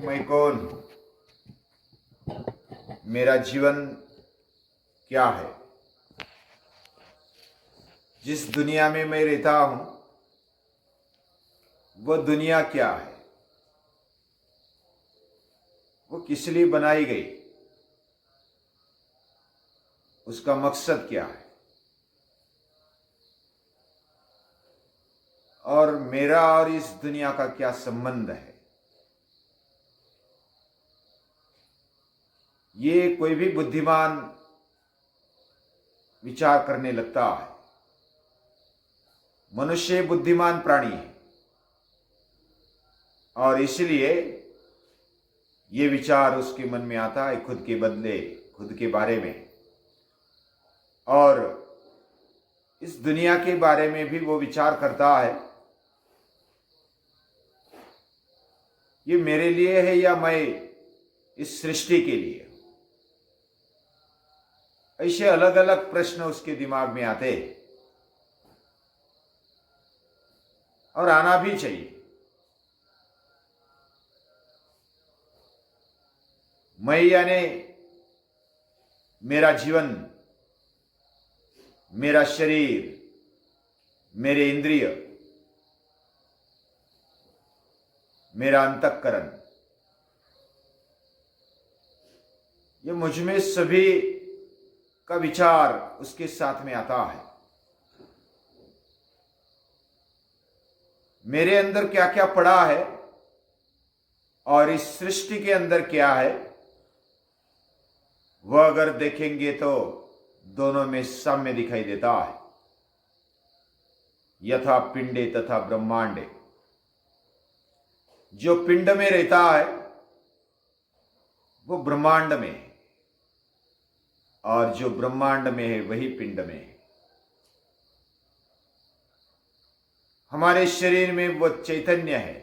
मैं कौन हूं, मेरा जीवन क्या है, जिस दुनिया में मैं रहता हूं वो दुनिया क्या है, वो किस लिए बनाई गई, उसका मकसद क्या है, और मेरा और इस दुनिया का क्या संबंध है। ये कोई भी बुद्धिमान विचार करने लगता है। मनुष्य बुद्धिमान प्राणी है और इसलिए ये विचार उसके मन में आता है खुद के बदले, खुद के बारे में, और इस दुनिया के बारे में भी वो विचार करता है ये मेरे लिए है या मैं इस सृष्टि के लिए। ऐसे अलग अलग प्रश्न उसके दिमाग में आते हैं और आना भी चाहिए। मैं यानी मेरा जीवन, मेरा शरीर, मेरे इंद्रिय, मेरा अंतःकरण, ये मुझ में सभी का विचार उसके साथ में आता है। मेरे अंदर क्या क्या पड़ा है और इस सृष्टि के अंदर क्या है, वह अगर देखेंगे तो दोनों में साम्य दिखाई देता है। यथा पिंडे तथा ब्रह्मांडे, जो पिंड में रहता है वो ब्रह्मांड में है और जो ब्रह्मांड में है वही पिंड में है। हमारे शरीर में वो चैतन्य है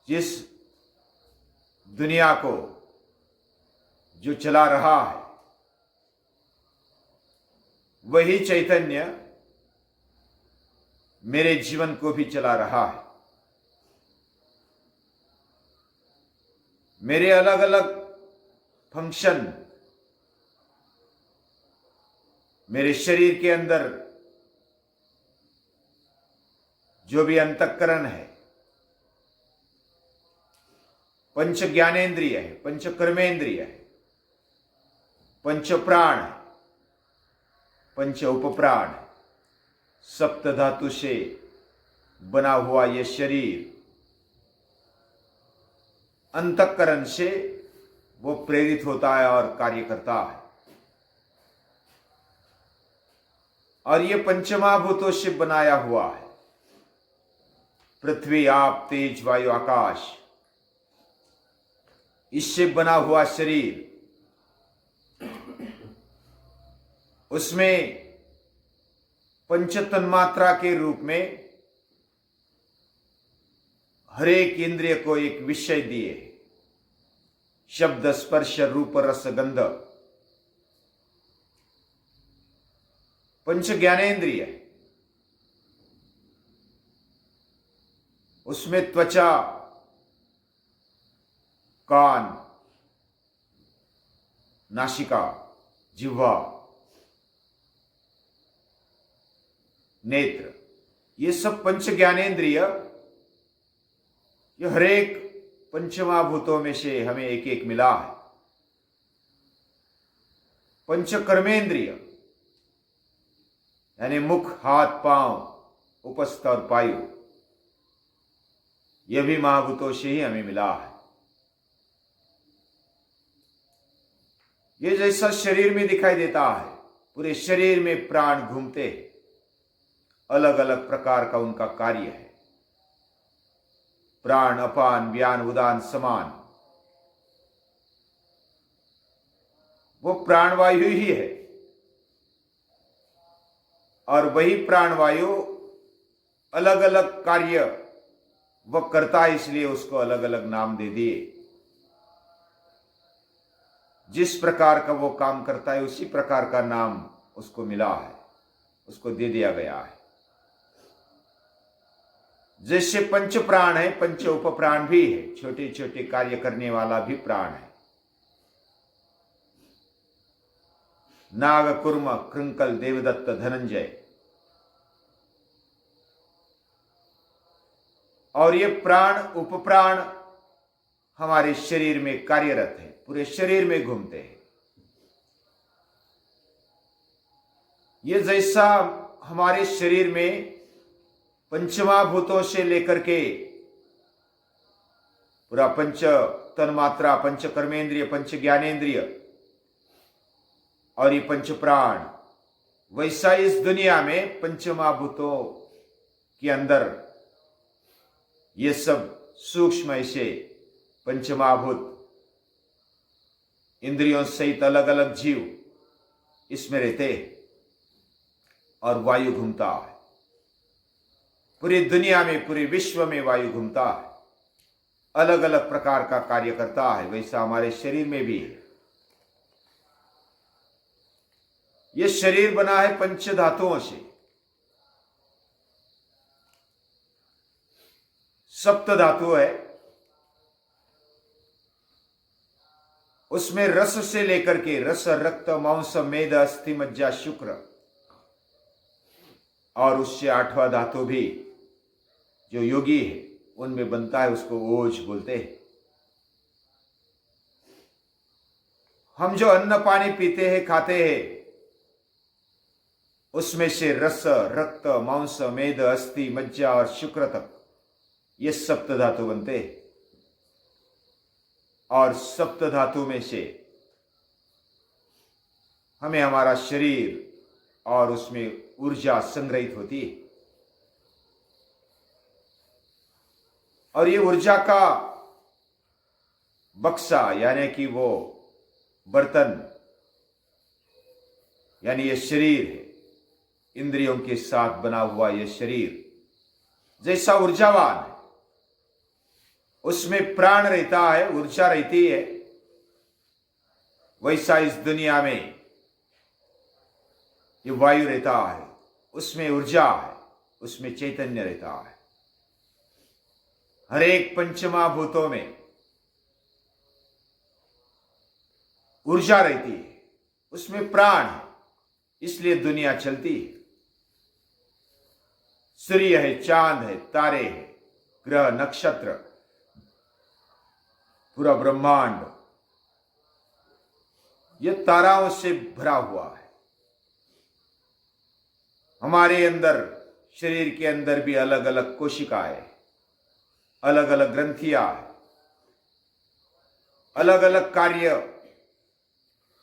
जिस दुनिया को जो चला रहा है, वही चैतन्य मेरे जीवन को भी चला रहा है। मेरे अलग अलग फंक्शन, मेरे शरीर के अंदर जो भी अंतःकरण है, पंच ज्ञानेन्द्रिय है, पंच कर्मेंद्रिय है, पंच प्राण है, पंच उपप्राण, सप्त धातु से बना हुआ यह शरीर अंतःकरण से वो प्रेरित होता है और कार्य करता है। और ये पंचमहाभूतों से बनाया हुआ है। पृथ्वी, आप, तेज, वायु, आकाश, इससे बना हुआ शरीर, उसमें पंच तन्मात्रा के रूप में हर एक इंद्रिय को एक विषय दिए, शब्द, स्पर्श, रूप, रस, गंध, पंच ज्ञानेन्द्रिय। उसमें त्वचा, कान, नासिका, जिह्वा, नेत्र, ये सब पंच ज्ञानेन्द्रिय, ये हर एक पंचमहाभूतों में से हमें एक एक मिला है। पंच कर्मेंद्रिय यानी मुख, हाथ, पांव, उपस्थ और पायु, यह भी महाभूतों से ही हमें मिला है। ये जैसा शरीर में दिखाई देता है, पूरे शरीर में प्राण घूमते हैं, अलग अलग प्रकार का उनका कार्य है। प्राण, अपान, व्यान, उदान, समान, वो प्राणवायु ही है और वही प्राणवायु अलग अलग कार्य वह करता है, इसलिए उसको अलग अलग नाम दे दिए। जिस प्रकार का वो काम करता है उसी प्रकार का नाम उसको मिला है, उसको दे दिया गया है। जैसे पंच प्राण है, पंच उप प्राण भी है, छोटे छोटे कार्य करने वाला भी प्राण है। नाग, कुर्म, कृंकल, देवदत्त, धनंजय, और ये प्राण उपप्राण हमारे शरीर में कार्यरत है, पूरे शरीर में घूमते हैं। ये जैसा हमारे शरीर में पंचमहाभूतों से लेकर के पूरा पंच तन्मात्रा, पंच कर्मेंद्रिय, पंच ज्ञानेन्द्रिय और ये पंच प्राण, वैसा इस दुनिया में पंचमहाभूतों के अंदर ये सब सूक्ष्म ऐसे पंचमहाभूत इंद्रियों सहित अलग अलग जीव इसमें रहते हैं और वायु घूमता है। पूरी दुनिया में, पूरे विश्व में वायु घूमता है, अलग अलग प्रकार का कार्य करता है। वैसा हमारे शरीर में भी है। ये शरीर बना है पंच धातुओं से। सप्त धातु है, उसमें रस से लेकर के रस, रक्त, मांस, मेद, अस्थि, मज्जा, शुक्र, और उससे आठवां धातु भी जो योगी है उनमें बनता है, उसको ओज बोलते हैं। हम जो अन्न पानी पीते हैं, खाते हैं, उसमें से रस, रक्त, मांस, मेद, अस्थि, मज्जा और शुक्र तक ये सप्त धातु बनते हैं। और सप्त धातु में से हमें हमारा शरीर और उसमें ऊर्जा संग्रहित होती है। और ये ऊर्जा का बक्सा यानी कि वो बर्तन, यानी ये शरीर है, इंद्रियों के साथ बना हुआ ये शरीर जैसा ऊर्जावान है, उसमें प्राण रहता है, ऊर्जा रहती है, वैसा इस दुनिया में ये वायु रहता है, उसमें ऊर्जा है, उसमें चैतन्य रहता है। हर एक पंचमहाभूतों में ऊर्जा रहती है, उसमें प्राण है, इसलिए दुनिया चलती है। सूर्य है, चांद है, तारे हैं, ग्रह, नक्षत्र, पूरा ब्रह्मांड ये ताराओं से भरा हुआ है। हमारे अंदर, शरीर के अंदर भी अलग अलग कोशिकाएं, अलग अलग ग्रंथियां, अलग अलग कार्य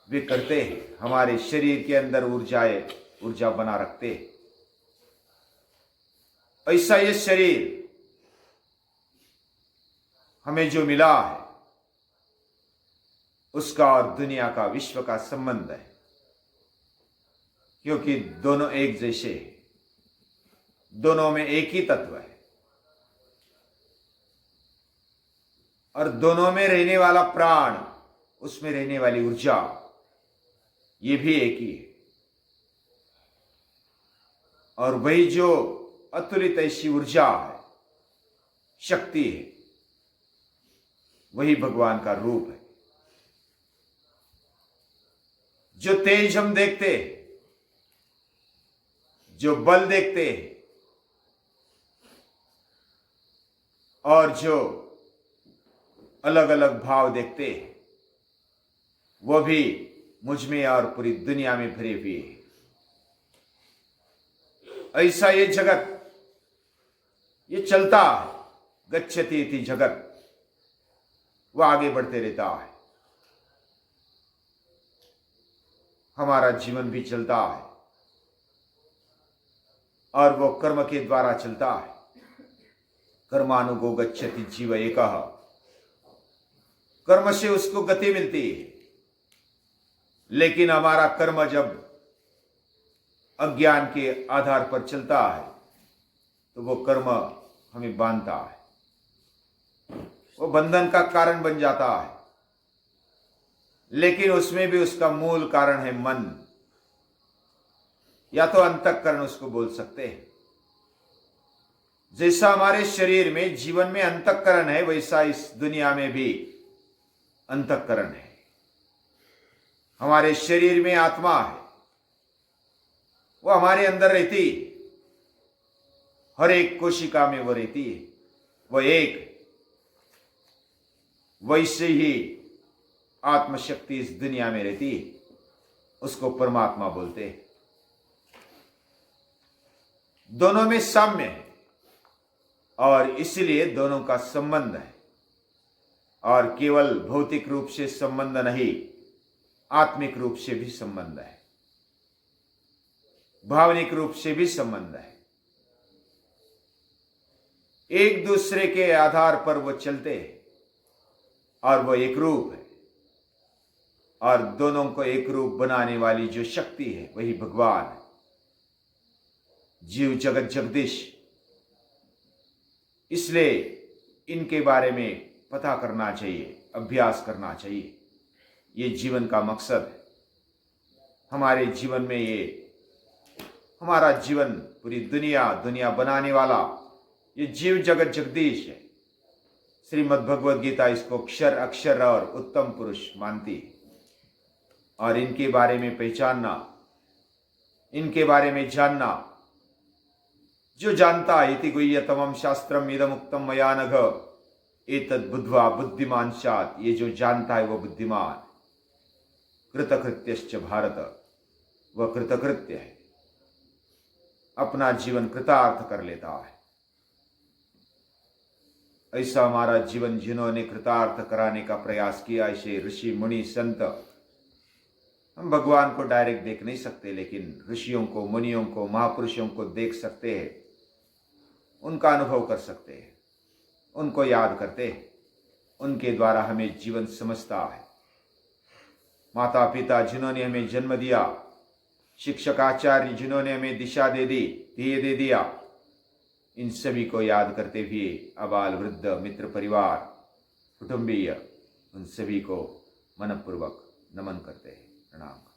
वे करते हैं। हमारे शरीर के अंदर ऊर्जा बना रखते हैं। ऐसा ये शरीर हमें जो मिला है, उसका और दुनिया का, विश्व का संबंध है, क्योंकि दोनों एक जैसे हैं, दोनों में एक ही तत्व है, और दोनों में रहने वाला प्राण, उसमें रहने वाली ऊर्जा, ये भी एक ही है। और वही जो अतुलित ऐसी ऊर्जा है, शक्ति है, वही भगवान का रूप है। जो तेज हम देखते हैं, जो बल देखते हैं, और जो अलग अलग भाव देखते हैं, वो भी मुझ में और पूरी दुनिया में भरे हुए हैं। ऐसा ये जगत ये चलता है, गच्छति इति जगत, वो आगे बढ़ते रहता है। हमारा जीवन भी चलता है और वो कर्म के द्वारा चलता है। कर्मानुगो गच्छति जीव एकः, कर्म से उसको गति मिलती है। लेकिन हमारा कर्म जब अज्ञान के आधार पर चलता है तो वो कर्म हमें बांधता है, वो बंधन का कारण बन जाता है। लेकिन उसमें भी उसका मूल कारण है मन, या तो अंतःकरण उसको बोल सकते हैं। जैसा हमारे शरीर में जीवन में अंतःकरण है, वैसा इस दुनिया में भी अंतःकरण है। हमारे शरीर में आत्मा है, वो हमारे अंदर रहती है, हर एक कोशिका में वो रहती है, वो एक। वैसे ही आत्मशक्ति इस दुनिया में रहती है, उसको परमात्मा बोलते हैं। दोनों में साम्य है और इसलिए दोनों का संबंध है, और केवल भौतिक रूप से संबंध नहीं, आत्मिक रूप से भी संबंध है, भावनिक रूप से भी संबंध है। एक दूसरे के आधार पर वो चलते हैं और वो एक रूप है, और दोनों को एक रूप बनाने वाली जो शक्ति है वही भगवान है, जीव जगत जगदीश। इसलिए इनके बारे में पता करना चाहिए, अभ्यास करना चाहिए। ये जीवन का मकसद है। हमारे जीवन में ये हमारा जीवन, पूरी दुनिया बनाने वाला ये जीव जगत जगदीश है। श्रीमद् भगवद गीता इसको क्षर अक्षर और उत्तम पुरुष मानती है, और इनके बारे में पहचानना, इनके बारे में जानना, जो जानता है, इति गुह्यतमं शास्त्रम इदमुक्तम मया नघ एतद् बुद्ध्वा बुद्धिमान स्यात्, ये जो जानता है वो बुद्धिमान। कृतकृत्यश्च भारत, वह कृतकृत्य है, अपना जीवन कृतार्थ कर लेता है। ऐसा हमारा जीवन जिन्होंने कृतार्थ कराने का प्रयास किया, ऐसे ऋषि मुनि संत। हम भगवान को डायरेक्ट देख नहीं सकते, लेकिन ऋषियों को, मुनियों को, महापुरुषों को देख सकते हैं, उनका अनुभव कर सकते हैं, उनको याद करते हैं। उनके द्वारा हमें जीवन समझता है। माता पिता जिन्होंने हमें जन्म दिया, शिक्षक आचार्य जिन्होंने हमें दिशा दे दी, ध्येय दे दिया, इन सभी को याद करते हुए अबाल वृद्ध मित्र परिवार कुटुंबीय, उन सभी को मनपूर्वक नमन करते हैं। प्रणाम।